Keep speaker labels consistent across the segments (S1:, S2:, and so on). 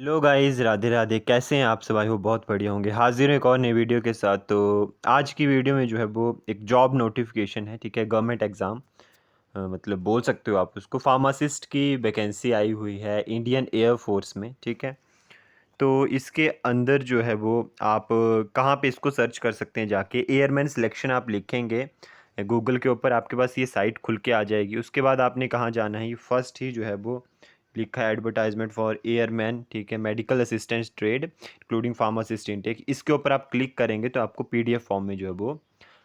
S1: Hello guys, Radhe Radhe. कैसे हैं आप सब? आई होप बहुत बढ़िया होंगे। हाजिर हूँ एक और नई वीडियो के साथ। तो आज की वीडियो में जो है वो एक जॉब नोटिफिकेशन है, ठीक है, गवर्नमेंट एग्ज़ाम, मतलब बोल सकते हो आप उसको। फार्मासिस्ट की वैकेंसी आई हुई है इंडियन एयर फोर्स में, ठीक है। तो इसके अंदर जो है वो आप कहाँ पे इसको सर्च कर सकते हैं, जाके एयरमैन सिलेक्शन आप लिखेंगे गूगल के ऊपर, आपके पास ये साइट खुल के आ जाएगी। उसके बाद आपने कहाँ जाना है, ये फर्स्ट ही जो है वो लिखा है एडवर्टाइजमेंट फॉर एयरमैन, ठीक है, medical assistant trade including pharmacist intake. इसके ऊपर आप क्लिक करेंगे तो आपको पीडीएफ फॉर्म में जो है वो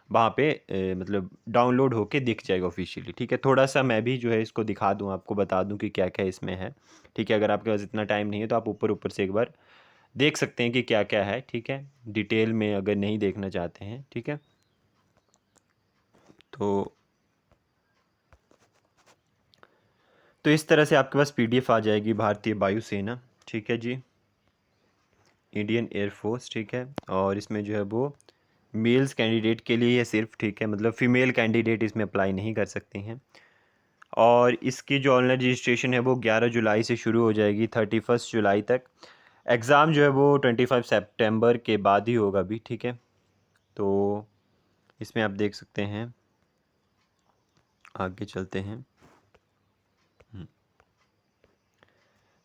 S1: वहाँ पे मतलब डाउनलोड होके दिख जाएगा ऑफिशियली, ठीक है। थोड़ा सा मैं भी जो है इसको दिखा दूँ, आपको बता दूँ कि क्या क्या इसमें है, ठीक है। अगर आपके पास इतना टाइम नहीं है तो आप ऊपर ऊपर से एक बार देख सकते हैं कि क्या क्या है, ठीक है, डिटेल में अगर नहीं देखना चाहते हैं, ठीक है। तो इस तरह से आपके पास पीडीएफ आ जाएगी। भारतीय वायुसेना, ठीक है जी, इंडियन एयरफोर्स, ठीक है। और इसमें जो है वो मेल्स कैंडिडेट के लिए है सिर्फ, ठीक है, मतलब फ़ीमेल कैंडिडेट इसमें अप्लाई नहीं कर सकते हैं। और इसकी जो ऑनलाइन रजिस्ट्रेशन है वो 11 जुलाई से शुरू हो जाएगी 31 जुलाई तक। एग्ज़ाम जो है वो 25 सितंबर के बाद ही होगा अभी, ठीक है। तो इसमें आप देख सकते हैं, आगे चलते हैं।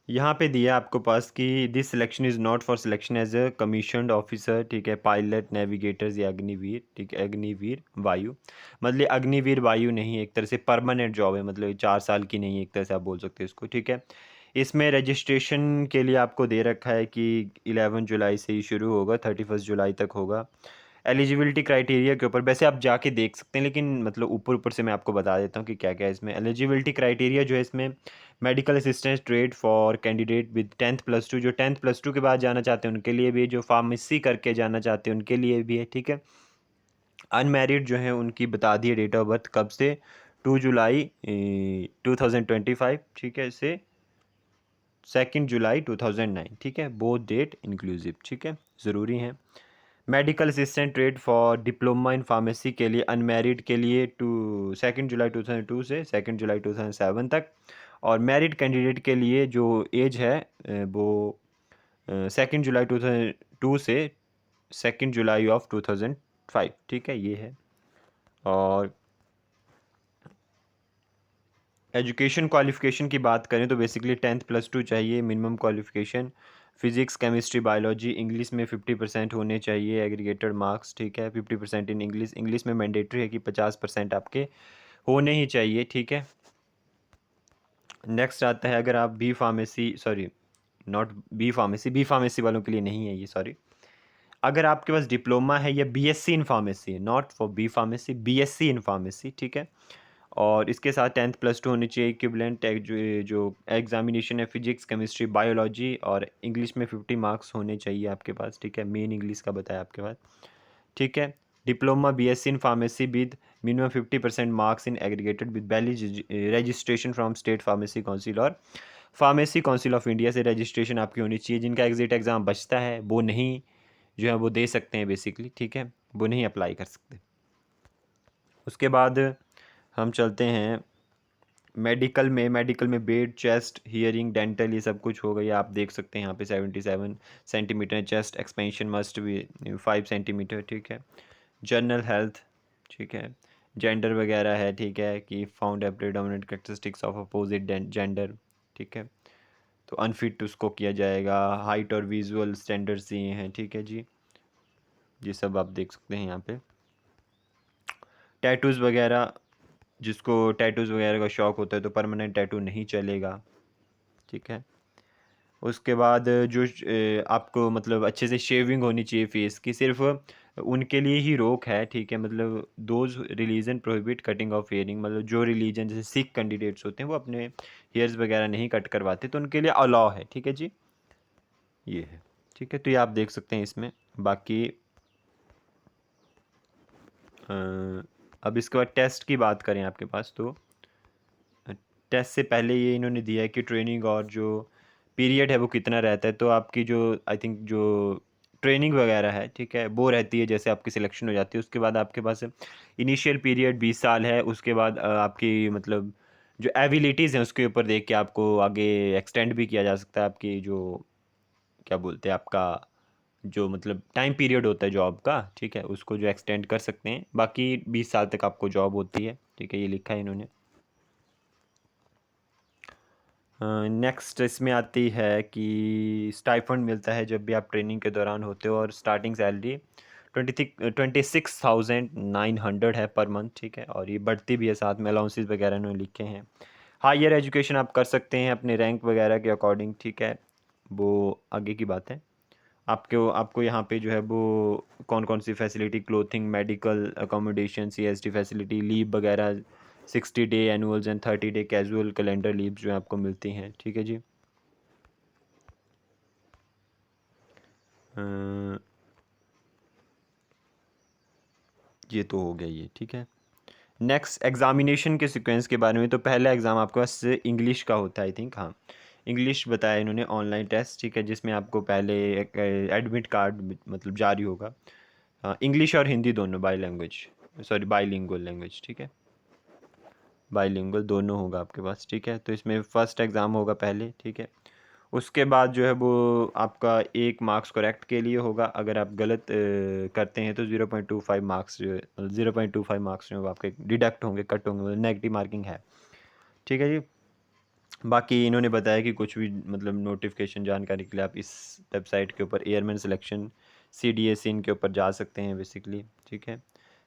S1: यहाँ पे दिया है आपको पास कि this selection is not for selection as a commissioned officer, ठीक है, पायलट, नेविगेटर्स या अग्निवीर, ठीक है, अग्निवीर वायु। मतलब अग्निवीर वायु नहीं है, एक तरह से परमानेंट जॉब है, मतलब 4 साल की नहीं है, एक तरह से आप बोल सकते हैं इसको, ठीक है। इसमें रजिस्ट्रेशन के लिए आपको दे रखा है कि 11 जुलाई से ही शुरू होगा, 31 जुलाई तक होगा। एलिजिबिलिटी क्राइटेरिया के ऊपर वैसे आप जाके देख सकते हैं, लेकिन मतलब ऊपर ऊपर से मैं आपको बता देता हूँ कि क्या क्या है इसमें। एलिजिबिलिटी क्राइटेरिया जो है इसमें, medical assistant trade for candidate with 10th+2, जो 10th+2 के बाद जाना चाहते हैं उनके लिए भी है, जो फार्मेसी करके जाना चाहते हैं उनके लिए भी है, ठीक है। अनमैरिड जो है उनकी बता दिए डेट ऑफ बर्थ कब से, 2 जुलाई 2025, ठीक है, से 2 जुलाई 2009, ठीक है, बोथ डेट इंक्लूसिव, ठीक है, ज़रूरी है। Medical assistant trade for diploma in pharmacy के लिए अनमैरिड के लिए 2 जुलाई 2002 से 2 जुलाई 2007 तक। और मैरिड कैंडिडेट के लिए जो एज है वो 2 जुलाई 2002 से 2 जुलाई 2005, ठीक है, ये है। और एजुकेशन क्वालिफ़िकेशन की बात करें तो बेसिकली 10th+2 चाहिए minimum qualification. Physics, chemistry, biology, English में 50% होने चाहिए एग्रीगेटेड मार्क्स, ठीक है। 50% इन इंग्लिश, इंग्लिश में मैंडेटरी है कि 50% आपके होने ही चाहिए, ठीक है। नेक्स्ट आता है, अगर आप B pharmacy, sorry, not B pharmacy वालों के लिए नहीं है ये, सॉरी। अगर आपके पास डिप्लोमा है या बीएससी इन फार्मेसी है, not for B pharmacy, BSc in pharmacy, ठीक है। और इसके साथ 10th+2 होनी चाहिए इक्विवेलेंट। जो एग्जामिनेशन है फिजिक्स, केमिस्ट्री, बायोलॉजी और इंग्लिश में 50 मार्क्स होने चाहिए आपके पास, ठीक है, मेन इंग्लिश का बताया आपके पास, ठीक है। Diploma BSc in pharmacy with minimum 50% marks in aggregated with valid registration from state pharmacy council और फार्मेसी काउंसिल ऑफ इंडिया से रजिस्ट्रेशन आपकी होनी चाहिए। जिनका एग्जिट एग्ज़ाम बचता है वो नहीं जो है वो दे सकते हैं बेसिकली, ठीक है, वो नहीं अप्लाई कर सकते। उसके बाद हम चलते हैं मेडिकल में बेड, चेस्ट, हियरिंग, डेंटल, ये सब कुछ हो गया। आप देख सकते हैं यहाँ पे 77 सेंटीमीटर चेस्ट एक्सपेंशन मस्ट भी 5 सेंटीमीटर, ठीक है। जनरल हेल्थ, ठीक है, जेंडर वगैरह है, ठीक है, कि found a predominant characteristics of opposite gender, ठीक है, तो अनफिट उसको किया जाएगा। हाइट और विजुअल स्टैंडर्ड्स ये हैं, ठीक है जी, ये सब आप देख सकते हैं यहाँ पे। टैटूज़ वगैरह, जिसको टैटूज़ वगैरह का शौक़ होता है तो परमानेंट टैटू नहीं चलेगा, ठीक है। उसके बाद जो आपको मतलब अच्छे से शेविंग होनी चाहिए फेस की, सिर्फ उनके लिए ही रोक है, ठीक है, मतलब those religion prohibit cutting of hearing, मतलब जो रिलीजन जैसे सिख कैंडिडेट्स होते हैं वो अपने हेयर्स वगैरह नहीं कट करवाते तो उनके लिए अलाउ है, ठीक है जी, ये है, ठीक है। तो ये आप देख सकते हैं इसमें। बाकी अब इसके बाद टेस्ट की बात करें आपके पास, तो टेस्ट से पहले ये इन्होंने दिया है कि ट्रेनिंग और जो पीरियड है वो कितना रहता है। तो आपकी जो आई थिंक जो ट्रेनिंग वगैरह है, ठीक है, वो रहती है जैसे आपकी सिलेक्शन हो जाती है। उसके बाद आपके पास इनिशियल पीरियड 20 साल है। उसके बाद आपकी मतलब जो एबिलिटीज़ हैं उसके ऊपर देख के आपको आगे एक्सटेंड भी किया जा सकता है आपकी जो क्या बोलते हैं आपका जो मतलब टाइम पीरियड होता है जॉब का, ठीक है, उसको जो एक्सटेंड कर सकते हैं, बाकी 20 साल तक आपको जॉब होती है, ठीक है, ये लिखा है इन्होंने। नेक्स्ट इसमें आती है कि स्टाइफंड मिलता है जब भी आप ट्रेनिंग के दौरान होते हो, और स्टार्टिंग सैलरी 26,900 है पर मंथ, ठीक है, और ये बढ़ती भी है, साथ में अलाउंसेस वगैरह इन्होंने लिखे हैं। हायर एजुकेशन आप कर सकते हैं अपने रैंक वगैरह के अकॉर्डिंग, ठीक है, वो आगे की बात है। आपको आपको यहाँ पे जो है वो कौन कौन सी facility, clothing, medical, accommodation, CST facility, leave वगैरह, 60 day annuals and 30 day casual calendar leave जो है आपको मिलती हैं, ठीक है जी। अ, ये तो हो गया ये, ठीक है। नेक्स्ट एग्जामिनेशन के सीक्वेंस के बारे में, तो पहला एग्ज़ाम आपके पास इंग्लिश का होता है, आई थिंक, हाँ, इंग्लिश बताया इन्होंने, ऑनलाइन टेस्ट, ठीक है, जिसमें आपको पहले एक एडमिट कार्ड मतलब जारी होगा। इंग्लिश और हिंदी दोनों, by language, sorry bilingual language, ठीक है, बाईलिंगुअल दोनों होगा आपके पास, ठीक है। तो इसमें फ़र्स्ट एग्ज़ाम होगा पहले, ठीक है। उसके बाद जो है वो आपका 1 मार्क्स करेक्ट के लिए होगा, अगर आप गलत करते हैं तो 0.25 मार्क्स, 0.25 मार्क्स जो है वो आपके डिडक्ट होंगे, कट होंगे, मतलब नेगेटिव मार्किंग है, ठीक है जी। बाकी इन्होंने बताया कि कुछ भी मतलब नोटिफिकेशन जानकारी के लिए आप इस वेबसाइट के ऊपर एयरमैन सिलेक्शन CDSC इनके ऊपर जा सकते हैं बेसिकली, ठीक है।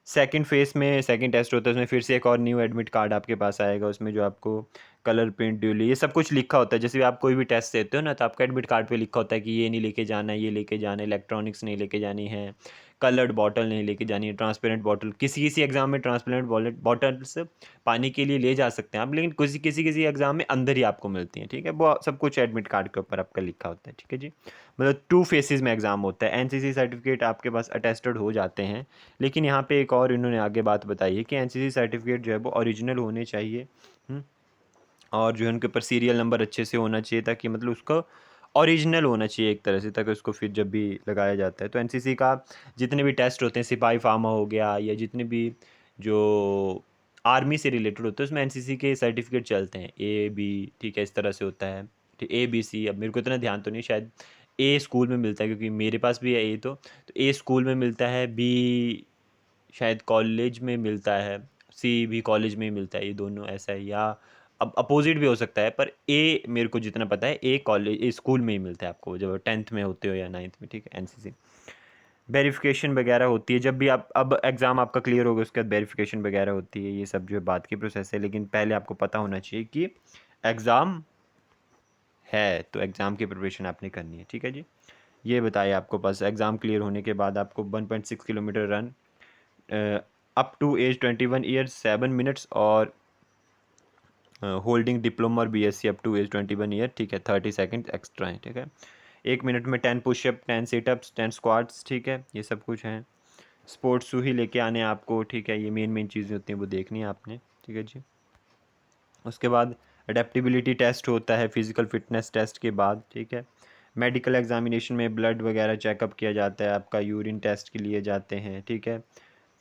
S1: सेकंड फेज़ में सेकंड टेस्ट होता है, उसमें फिर से एक और न्यू एडमिट कार्ड आपके पास आएगा, उसमें जो आपको कलर प्रिंट ड्यूली ये सब कुछ लिखा होता है। जैसे भी आप कोई भी टेस्ट देते हो ना, तो आपका एडमिट कार्ड पे लिखा होता है कि ये नहीं लेके जाना है, ये लेके जाना है, इलेक्ट्रॉनिक्स नहीं लेके जानी है, कलर्ड बॉटल नहीं लेके जानी है, ट्रांसपेरेंट बॉटल, किसी किसी एग्ज़ाम में ट्रांसपेरेंट बॉटल्स पानी के लिए ले जा सकते हैं आप, लेकिन किसी किसी किसी एग्ज़ाम में अंदर ही आपको मिलती हैं, ठीक है, वो सब कुछ एडमिट कार्ड के ऊपर आपका लिखा होता है, ठीक है जी। मतलब 2 फेसेस में एग्ज़ाम होता है। NCC सर्टिफिकेट आपके पास अटेस्टेड हो जाते हैं, लेकिन यहाँ पे एक और इन्होंने आगे बात बताई है कि NCC सर्टिफिकेट जो है वो ओरिजिनल होने चाहिए। और जो है उनके ऊपर सीरियल नंबर अच्छे से होना चाहिए, ताकि मतलब उसको ओरिजिनल होना चाहिए एक तरह से, ताकि उसको फिर जब भी लगाया जाता है तो NCC का जितने भी टेस्ट होते हैं, सिपाही फार्मा हो गया या जितने भी जो आर्मी से रिलेटेड होते हैं, उसमें NCC के सर्टिफिकेट चलते हैं, A B, ठीक है, इस तरह से होता है, ठीक, ABC, अब मेरे को इतना ध्यान तो नहीं, शायद A स्कूल में मिलता है, क्योंकि मेरे पास भी है A, तो A स्कूल में मिलता है, B शायद कॉलेज में मिलता है, C भी कॉलेज में ही मिलता है, ये दोनों ऐसा है, या अब अपोजिट भी हो सकता है, पर ए मेरे को जितना पता है ए कॉलेज ए स्कूल में ही मिलता है आपको, जब 10th में होते हो या 9th में, ठीक है। NCC वेरिफिकेशन वगैरह होती है जब भी आप, अब एग्ज़ाम आपका क्लियर होगा उसके बाद वेरिफिकेशन वगैरह होती है, ये सब जो है बात की प्रोसेस है, लेकिन पहले आपको पता होना चाहिए कि एग्ज़ाम है, तो एग्ज़ाम की प्रिपरेशन आपने करनी है, ठीक है जी। ये बताया आपको, बस एग्ज़ाम क्लियर होने के बाद आपको 1.6 kilometre run up to age 21 years 7 minutes, और होल्डिंग डिप्लोमा और BSc up to age 21 year, ठीक है, 30 सेकेंड एक्स्ट्रा है, ठीक है। 1 मिनट में 10 पुशअप, 10 सिटअप्स, 10 स्क्वाट्स, ठीक है, ये सब कुछ है। स्पोर्ट्स शू ही लेके आने हैं आपको, ठीक है, ये मेन मेन चीज़ें होती हैं, वो देखनी है आपने, ठीक है जी। उसके बाद अडेप्टिबिलिटी टेस्ट होता है फिज़िकल फिटनेस टेस्ट के बाद, ठीक है। मेडिकल एग्जामिनेशन में ब्लड वगैरह चेकअप किया जाता है, आपका यूरिन टेस्ट के लिए जाते हैं, ठीक है।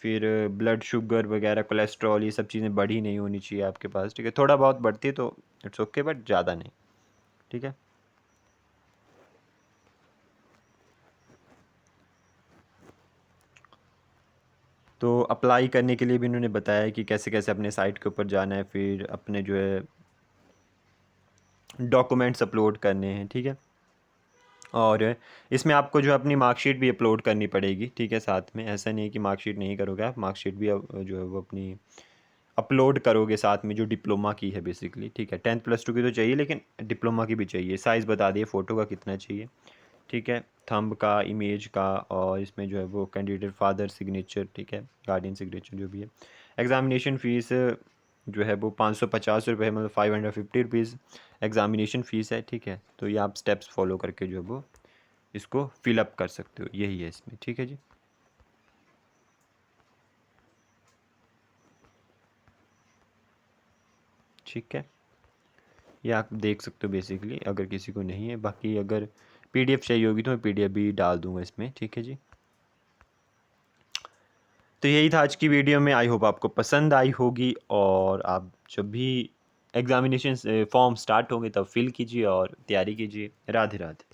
S1: फिर ब्लड शुगर वगैरह, कोलेस्ट्रॉल, ये सब चीज़ें बढ़ी नहीं होनी चाहिए आपके पास, ठीक है, थोड़ा बहुत बढ़ती है तो इट्स ओके, बट ज़्यादा नहीं, ठीक है। तो अप्लाई करने के लिए भी इन्होंने बताया कि कैसे कैसे अपने साइट के ऊपर जाना है, फिर अपने जो है डॉक्यूमेंट्स अपलोड करने हैं, ठीक है। और इसमें आपको जो है अपनी मार्कशीट भी अपलोड करनी पड़ेगी, ठीक है, साथ में, ऐसा नहीं है कि मार्कशीट नहीं करोगे आप, मार्कशीट भी जो है वो अपनी अपलोड करोगे साथ में, जो डिप्लोमा की है बेसिकली, ठीक है। 10+2 की तो चाहिए, लेकिन डिप्लोमा की भी चाहिए। साइज़ बता दिए फ़ोटो का कितना चाहिए, ठीक है, थंब का, इमेज का, और इसमें जो है वो कैंडिडेट फादर सिग्नेचर, ठीक है, गार्डियन सिग्नेचर जो भी है। एग्ज़ामिनेशन फ़ीस जो है वो 550 रुपये, मतलब 550 रुपीज़ एग्ज़ामिनेशन फ़ीस है, ठीक है। तो ये आप स्टेप्स फॉलो करके जो है वो इसको फिलअप कर सकते हो, यही है इसमें, ठीक है जी। ठीक है, ये आप देख सकते हो बेसिकली, अगर किसी को नहीं है, बाकी अगर PDF चाहिए होगी तो मैं PDF भी डाल दूंगा इसमें, ठीक है जी। तो यही था आज की वीडियो में, आई होप आपको पसंद आई होगी, और आप जब भी एग्जामिनेशन फॉर्म स्टार्ट होंगे तब फिल कीजिए और तैयारी कीजिए। राधे राधे।